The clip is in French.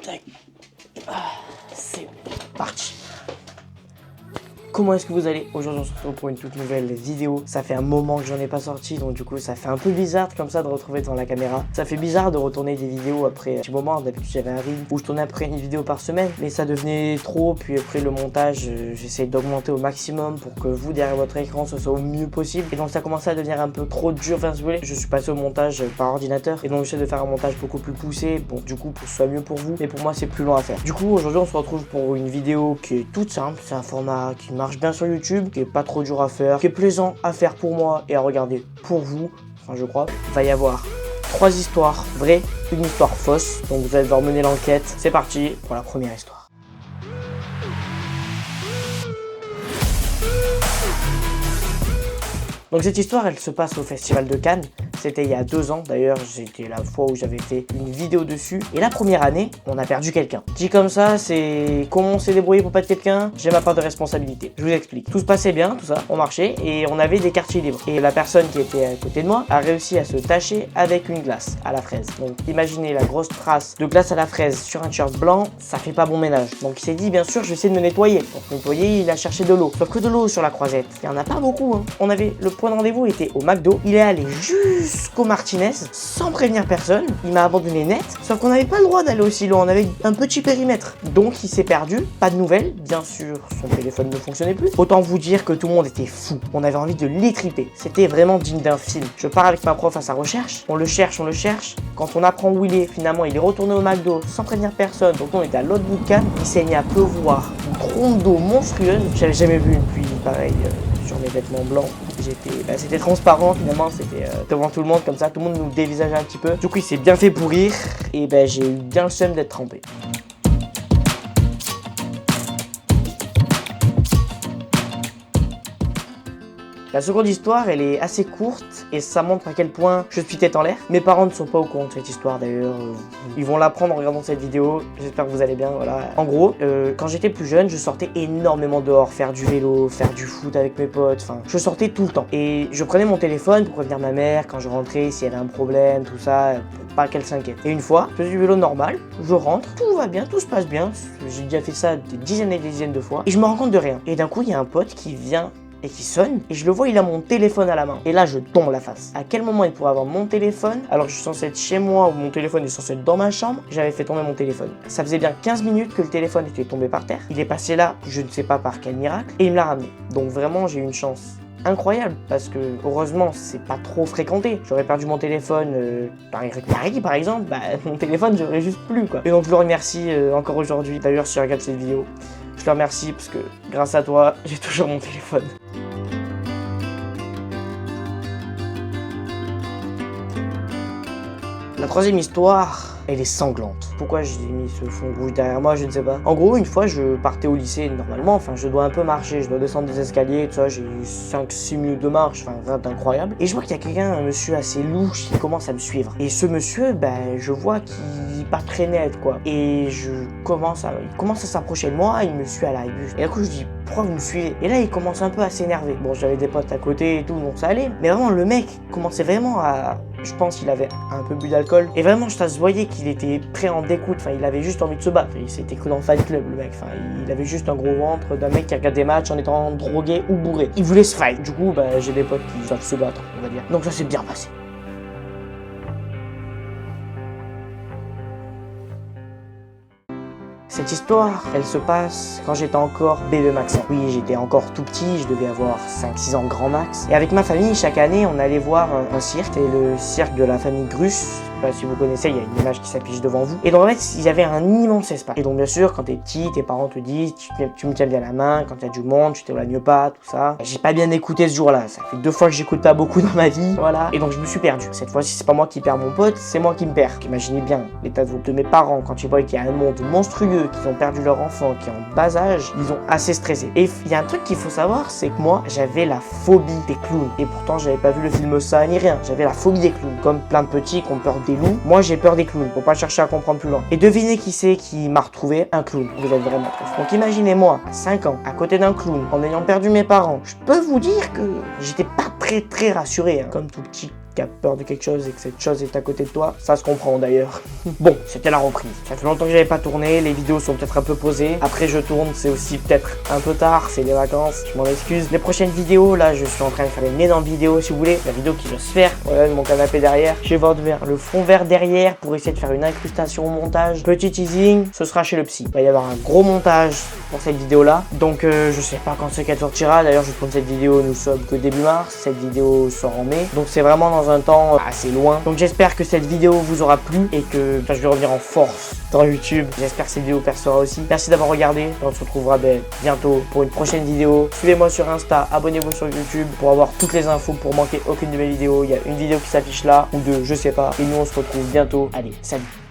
Tac. C'est parti. Comment est-ce que vous allez? Aujourd'hui on se retrouve pour une toute nouvelle vidéo. Ça fait un moment que j'en ai pas sorti, donc du coup ça fait un peu bizarre comme ça de retrouver devant la caméra. Ça fait bizarre de retourner des vidéos après un petit moment. D'habitude j'avais un rythme où je tournais après une vidéo par semaine, mais ça devenait trop. Puis après le montage, j'essaie d'augmenter au maximum pour que vous derrière votre écran ce soit au mieux possible. Et donc ça commençait à devenir un peu trop dur. Enfin si vous voulez, je suis passé au montage par ordinateur et donc j'essaie de faire un montage beaucoup plus poussé. Bon du coup pour que ce soit mieux pour vous, mais pour moi c'est plus long à faire. Du coup aujourd'hui on se retrouve pour une vidéo qui est toute simple. C'est un format qui marche bien sur YouTube, qui est pas trop dur à faire, qui est plaisant à faire pour moi et à regarder pour vous. Enfin je crois. Il va y avoir 3 histoires vraies, une histoire fausse. Donc vous allez devoir mener l'enquête. C'est parti pour la première histoire. Donc cette histoire elle se passe au Festival de Cannes. C'était il y a 2 ans d'ailleurs, c'était la fois où j'avais fait une vidéo dessus. Et la première année, on a perdu quelqu'un. Dit comme ça, c'est comment on s'est débrouillé pour perdre quelqu'un. J'ai ma part de responsabilité. Je vous explique. Tout se passait bien, tout ça, on marchait et on avait des quartiers libres. Et la personne qui était à côté de moi a réussi à se tacher avec une glace à la fraise. Donc imaginez la grosse trace de glace à la fraise sur un t-shirt blanc, ça fait pas bon ménage. Donc il s'est dit bien sûr je vais essayer de me nettoyer. Pour nettoyer, il a cherché de l'eau. Sauf que de l'eau sur la croisette, il y en a pas beaucoup. Hein. On avait le point de rendez-vous était au McDo. Il est allé jusqu'au Martinez sans prévenir personne. Il m'a abandonné net. Sauf qu'on n'avait pas le droit d'aller aussi loin. On avait un petit périmètre. Donc il s'est perdu. Pas de nouvelles. Bien sûr, son téléphone ne fonctionnait plus. Autant vous dire que tout le monde était fou. On avait envie de l'étriper. C'était vraiment digne d'un film. Je pars avec ma prof à sa recherche. On le cherche, on le cherche. Quand on apprend où il est, finalement, il est retourné au McDo sans prévenir personne. Donc on était à l'autre bout de Cannes. Il s'est mis à pleuvoir. Une trompe d'eau monstrueuse. J'avais jamais vu une pluie pareille sur mes vêtements blancs. C'était transparent finalement, c'était devant tout le monde comme ça, tout le monde nous dévisageait un petit peu. Du coup il s'est bien fait pourrir et j'ai eu bien le seum d'être trempé. La seconde histoire, elle est assez courte et ça montre à quel point je suis tête en l'air. Mes parents ne sont pas au courant de cette histoire d'ailleurs. Ils vont l'apprendre en regardant cette vidéo. J'espère que vous allez bien, voilà. En gros, quand j'étais plus jeune, je sortais énormément dehors, faire du vélo, faire du foot avec mes potes. Enfin, je sortais tout le temps. Et je prenais mon téléphone pour prévenir ma mère quand je rentrais, s'il y avait un problème, tout ça, pour pas qu'elle s'inquiète. Et une fois, je fais du vélo normal, je rentre, tout va bien, tout se passe bien. J'ai déjà fait ça des dizaines et des dizaines de fois. Et je me rends compte de rien. Et d'un coup, il y a un pote qui vient et qui sonne, et je le vois, il a mon téléphone à la main. Et là, je tombe la face. À quel moment il pourrait avoir mon téléphone alors que je suis censé être chez moi, ou mon téléphone est censé être dans ma chambre? J'avais fait tomber mon téléphone. Ça faisait bien 15 minutes que le téléphone était tombé par terre. Il est passé là, je ne sais pas par quel miracle, et il me l'a ramené. Donc vraiment, j'ai eu une chance incroyable, parce que heureusement c'est pas trop fréquenté. J'aurais perdu mon téléphone par Paris par exemple, mon téléphone j'aurais juste plus quoi. Et donc je le remercie encore aujourd'hui. D'ailleurs si tu regardes cette vidéo, je le remercie parce que grâce à toi j'ai toujours mon téléphone. La troisième histoire, elle est sanglante. Pourquoi j'ai mis ce fond rouge derrière moi, je ne sais pas. En gros, une fois, je partais au lycée normalement, enfin, je dois un peu marcher, je dois descendre des escaliers, tout ça, j'ai 5-6 minutes de marche, enfin, rien d'incroyable. Et je vois qu'il y a quelqu'un, un monsieur assez louche, qui commence à me suivre. Et ce monsieur, je vois qu'il est pas très net, quoi. Et il commence à s'approcher de moi, il me suit à l'arrière. Et du coup, je dis, pourquoi vous me suivez? Et là, il commence un peu à s'énerver. Bon, j'avais des potes à côté et tout, donc ça allait. Mais vraiment, le mec commençait vraiment à... Je pense qu'il avait un peu bu d'alcool. Et vraiment, ça se voyait qu'il était prêt en découte. Enfin, il avait juste envie de se battre. Il s'était cru dans le fan club, le mec. Enfin, il avait juste un gros ventre d'un mec qui regarde des matchs en étant drogué ou bourré. Il voulait se fight. Du coup, j'ai des potes qui savent se battre, on va dire. Donc ça s'est bien passé. Cette histoire, elle se passe quand j'étais encore bébé Maxent. Oui, j'étais encore tout petit, je devais avoir 5-6 ans grand max. Et avec ma famille, chaque année, on allait voir un cirque. C'était le cirque de la famille Grus. Je sais pas si vous connaissez, il y a une image qui s'affiche devant vous. Et donc en fait, il y avait un immense espace. Et donc bien sûr, quand t'es petit, tes parents te disent, tu me tiens bien la main, quand il y a du monde, tu t'éloignes pas, tout ça. J'ai pas bien écouté ce jour-là. Ça fait 2 fois que j'écoute pas beaucoup dans ma vie, voilà. Et donc je me suis perdu. Cette fois-ci, c'est pas moi qui perds mon pote, c'est moi qui me perds. Imaginez bien l'état de mes parents quand ils voient qu'il y a un monde monstrueux, qu'ils ont perdu leur enfant, qui est en bas âge, ils ont assez stressé. Et il y a un truc qu'il faut savoir, c'est que moi, j'avais la phobie des clowns. Et pourtant, j'avais pas vu le film Ça ni rien. J'avais la phobie des clowns. Comme plein de petits qui ont peur des loups, moi j'ai peur des clowns. Faut pas chercher à comprendre plus loin. Et devinez qui c'est qui m'a retrouvé? Un clown. Vous êtes vraiment trop. Donc imaginez-moi, 5 ans, à côté d'un clown, en ayant perdu mes parents. Je peux vous dire que j'étais pas très rassuré, hein. Comme tout petit qui a peur de quelque chose et que cette chose est à côté de toi. Ça se comprend d'ailleurs. Bon, c'était la reprise. Ça fait longtemps que j'avais pas tourné, les vidéos sont peut-être un peu posées. Après je tourne, c'est aussi peut-être un peu tard, c'est les vacances, je m'en excuse. Les prochaines vidéos, là je suis en train de faire une énorme vidéo si vous voulez. La vidéo qui va se faire, voilà mon canapé derrière. Je vais voir le fond vert derrière pour essayer de faire une incrustation au montage. Petit teasing, ce sera chez le psy. Il va y avoir un gros montage pour cette vidéo là. Donc je sais pas quand c'est qu'elle sortira. D'ailleurs je tourne cette vidéo, nous sommes que début mars. Cette vidéo sort en mai. Donc c'est vraiment dans un temps assez loin. Donc j'espère que cette vidéo vous aura plu et que je vais revenir en force dans YouTube. J'espère que cette vidéo percera aussi. Merci d'avoir regardé. On se retrouvera bientôt pour une prochaine vidéo. Suivez-moi sur Insta, abonnez-vous sur YouTube pour avoir toutes les infos, pour manquer aucune de mes vidéos. Il y a une vidéo qui s'affiche là ou deux, je sais pas. Et nous on se retrouve bientôt. Allez, salut.